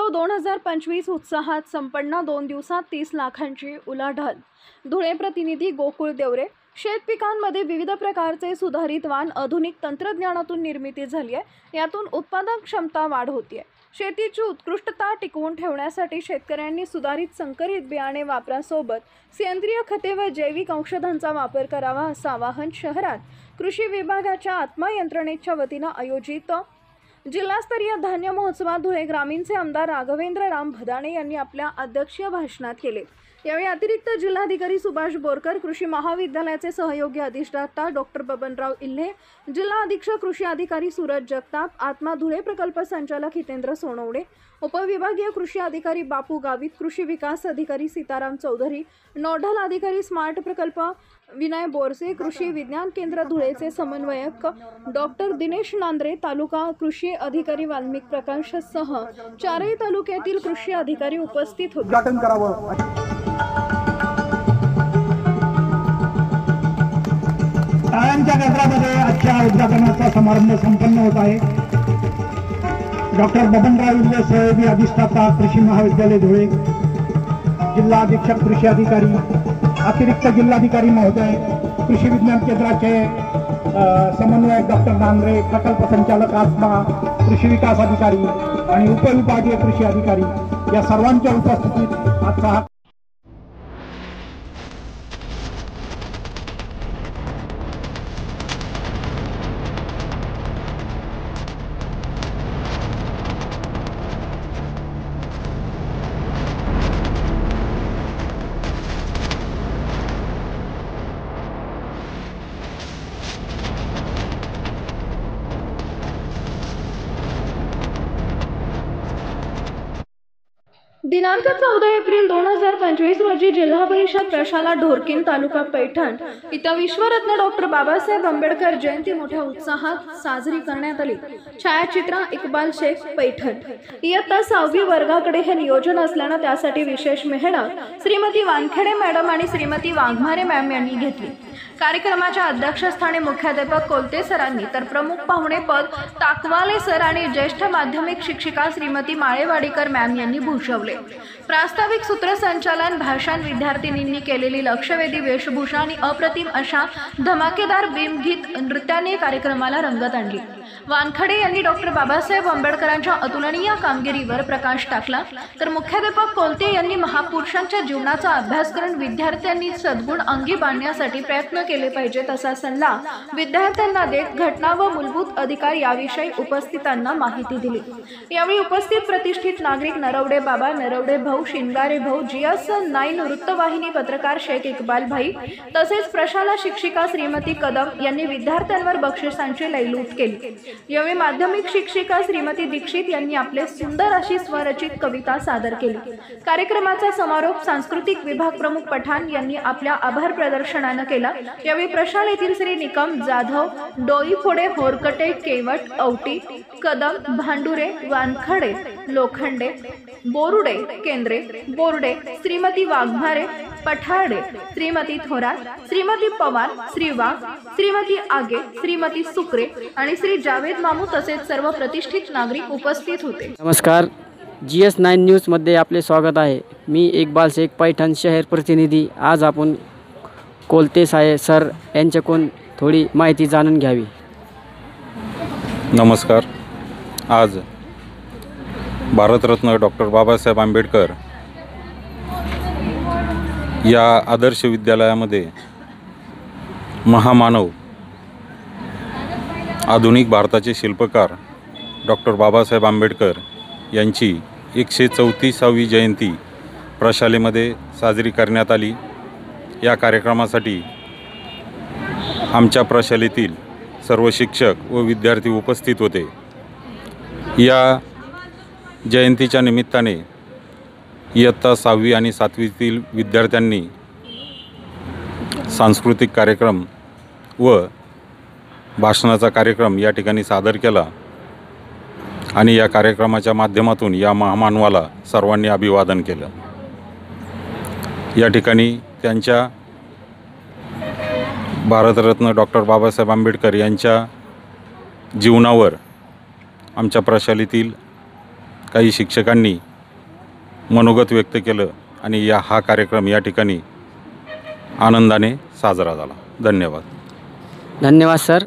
उत्सव 2025 उत्साहात संपन्न 2 दिवसात 30 लाखांची उलाढाल। धुळे प्रतिनिधी गोकुळ देवरे। शेत पिकांमध्ये विविध प्रकारचे सुधारित वाण आधुनिक तंत्रज्ञानातून निर्मिती झाली आहे। यातून उत्पादन क्षमता वाढ होती आहे। शेतीची उत्कृष्टता टिकवून ठेवण्यासाठी शेतकऱ्यांनी सुधारित संकरित बियाणे वापरासोबत सेंद्रिय खते व जैविक औषधांचा वापर करावा असं आवाहन शहरात कृषी विभागाच्या आत्मा यंत्रणेच्या वतीने आयोजित जिल्हास्तरीय धान्य महोत्सवात धुळे ग्रामीणचे आमदार राघवेंद्र राम भदाणे यांनी आपल्या अध्यक्षीय भाषणात केले। यावेळी अतिरिक्त जिल्हाधिकारी सुभाष बोरकर, कृषी महाविद्यालयाचे सहयोगी अधिष्ठाता डॉक्टर बबनराव इल्हे, जिल्हा अधीक्षक कृषी अधिकारी सूरज जगताप, आत्मा धुळे प्रकल्प संचालक हितेंद्र सोनवणे, उपविभागीय कृषी अधिकारी बापू गावित, कृषी विकास अधिकारी सीताराम चौधरी, नोडल अधिकारी स्मार्ट प्रकल्प विनय बोरसे, कृषी विज्ञान केंद्र धुळेचे समन्वयक डॉक्टर दिनेश नांद्रे, तालुका कृषी अधिकारी वाल्मिक प्रकाश सह चारही तालुक्यातील कृषी अधिकारी उपस्थित होते। उद्घाटन करावं। टाळ्यांच्या गजरामध्ये आजच्या उद्घाटनाचा समारंभ संपन्न होत आहे। डॉक्टर बबनराव इल्हे, सहयोगी अधिष्ठाता कृषी महाविद्यालय धुळे, जिल्हा अधीक्षक कृषी अधिकारी, अतिरिक्त जिल्हाधिकारी महोदय, कृषी विज्ञान केंद्राचे समन्वयक डॉक्टर नांद्रे, प्रकल्प संचालक आत्मा, कृषी विकास अधिकारी आणि उपविभागीय कृषी अधिकारी या सर्वांच्या उपस्थितीत आजचा दिनांक 14 एप्रिल 2025 रोजी जिल्हा परिषद प्रशाला ढोरकीन, तालुका पैठण इथं विश्वरत्न डॉक्टर बाबासाहेब आंबेडकर जयंती मोठ्या उत्साहात साजरी करण्यात आली। छायाचित्र इक्बाल शेख, पैठण। इयत्ता 6वी वर्गाकडे हे नियोजन असल्याने त्यासाठी विशेष मेहनत श्रीमती वानखेडे मॅडम आणि श्रीमती वाघमारे मॅम यांनी घेतली। कार्यक्रमाच्या अध्यक्षस्थानी मुख्याध्यापक कोलते सरांनी तर प्रमुख पाहुणे पद ताकवाले सर आणि ज्येष्ठ माध्यमिक शिक्षिका श्रीमती माळेवाडीकर मॅम यांनी भूषवले। प्रास्ताविक सूत्रसंचालन, भाषण, विद्यार्थिनींनी केलेली लक्षवेधी वेशभूषा आणि अप्रतिम अशा धमाकेदार बीमगीत नृत्याने कार्यक्रमाला रंगत आणली। वानखडे यांनी डॉक्टर बाबासाहेब आंबेडकरांच्या अतुलनीय कामगिरीवर प्रकाश टाकला, तर मुख्याध्यापक कोलते यांनी महापुरुषांच्या जीवनाचा अभ्यास करून विद्यार्थ्यांनी सद्गुण अंगी बाणण्यासाठी प्रयत्न केले पाहिजेत असा सल्ला विद्यार्थ्यांना देत घटना व मूलभूत अधिकार याविषयी उपस्थितांना माहिती दिली। यावेळी उपस्थित प्रतिष्ठित नागरिक नरवडे बाबा, नरवडे भाऊ, शिंगारे भाऊ, GS9 वृत्तवाहिनी पत्रकार शेख इक्बाल भाई तसेच प्रशाला शिक्षिका श्रीमती कदम यांनी विद्यार्थ्यांवर बक्षिसांची लयलूट केली। यावेळी माध्यमिक शिक्षिका श्रीमती दीक्षित यांनी आपले सुंदर अशी स्वरचित कविता सादर केली। कार्यक्रमाचा समारोप सांस्कृतिक विभाग प्रमुख पठाण यांनी आपल्या आभार प्रदर्शनाने केला। यावेळी प्रशाल येथील श्री निकम जाधव, डोईफोडे, होरकटे, केवट, औटी, कदम, भांडुरे, वानखडे, लोखंडे, बोरुडे, केंद्रे, बोर्डे, श्रीमती वाघमारे, पठाडे, श्रीमती थोरात, श्रीमती पवार, श्री वाघ, श्रीमती आगे, श्रीमती सुक्रे आणि श्री जावेद मामू तसेच सर्व प्रतिष्ठित नागरिक उपस्थित होते। नमस्कार, GS9 न्यूज मध्ये आपले स्वागत आहे। मी इक्बाल शेख, पैठण शहर प्रतिनिधी। आज आपण कोलते साहेब सर यांच्याकडून थोडी माहिती जाणून घ्यावी। नमस्कार, आज भारतरत्न डॉक्टर बाबासाहेब आंबेडकर या आदर्श विद्यालयामध्ये महामानव, आधुनिक भारताचे शिल्पकार डॉक्टर बाबासाहेब आंबेडकर यांची 134वी जयंती प्रशालेमध्ये साजरी करण्यात आली। या कार्यक्रमासाठी आमच्या प्रशालेतील सर्व शिक्षक व विद्यार्थी उपस्थित होते। या जयंतीच्या निमित्ताने इयत्ता 6वी आणि 7वीतील विद्यार्थ्यांनी सांस्कृतिक कार्यक्रम व भाषणाचा कार्यक्रम या ठिकाणी सादर केला आणि या कार्यक्रमाच्या माध्यमातून या महामानवाला सर्वांनी अभिवादन केलं। या ठिकाणी त्यांच्या भारतरत्न डॉक्टर बाबासाहेब आंबेडकर यांच्या जीवनावर आमच्या प्रशालेतील काही शिक्षकांनी मनोगत व्यक्त केलं आणि हा कार्यक्रम या ठिकाणी आनंदाने साजरा झाला. धन्यवाद. धन्यवाद सर.